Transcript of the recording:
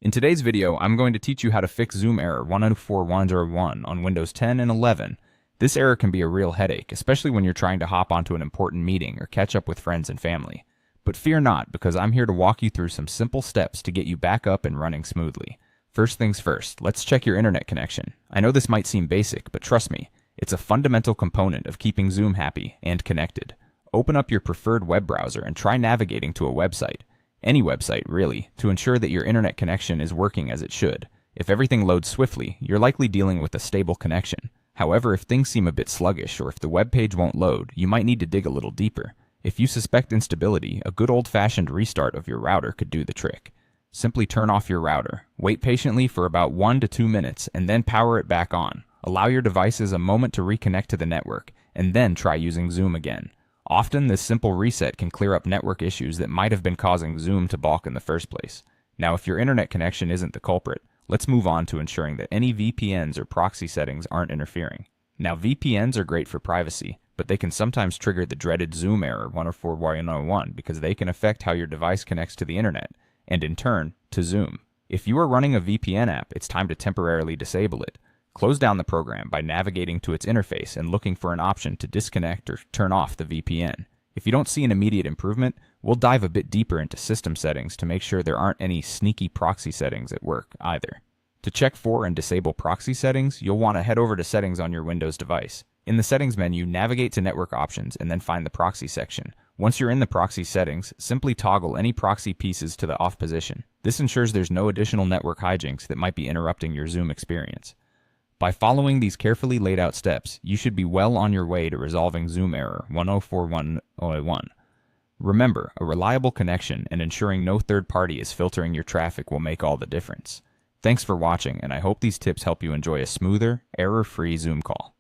In today's video, I'm going to teach you how to fix Zoom error 104101 on Windows 10 and 11. This error can be a real headache, especially when you're trying to hop onto an important meeting or catch up with friends and family. But fear not, because I'm here to walk you through some simple steps to get you back up and running smoothly. First things first, let's check your internet connection. I know this might seem basic, but trust me, it's a fundamental component of keeping Zoom happy and connected. Open up your preferred web browser and try navigating to a website. Any website, really, to ensure that your internet connection is working as it should. If everything loads swiftly, you're likely dealing with a stable connection. However, if things seem a bit sluggish or if the web page won't load, you might need to dig a little deeper. If you suspect instability, a good old-fashioned restart of your router could do the trick. Simply turn off your router, wait patiently for about 1 to 2 minutes, and then power it back on. Allow your devices a moment to reconnect to the network, and then try using Zoom again. Often, this simple reset can clear up network issues that might have been causing Zoom to balk in the first place. Now, if your internet connection isn't the culprit, let's move on to ensuring that any VPNs or proxy settings aren't interfering. Now, VPNs are great for privacy, but they can sometimes trigger the dreaded Zoom error 104101 because they can affect how your device connects to the internet, and in turn, to Zoom. If you are running a VPN app, it's time to temporarily disable it. Close down the program by navigating to its interface and looking for an option to disconnect or turn off the VPN. If you don't see an immediate improvement, we'll dive a bit deeper into system settings to make sure there aren't any sneaky proxy settings at work either. To check for and disable proxy settings, you'll want to head over to Settings on your Windows device. In the Settings menu, navigate to Network Options and then find the Proxy section. Once you're in the proxy settings, simply toggle any proxy pieces to the off position. This ensures there's no additional network hijinks that might be interrupting your Zoom experience. By following these carefully laid out steps, you should be well on your way to resolving Zoom error 104101. Remember, a reliable connection and ensuring no third party is filtering your traffic will make all the difference. Thanks for watching, and I hope these tips help you enjoy a smoother, error-free Zoom call.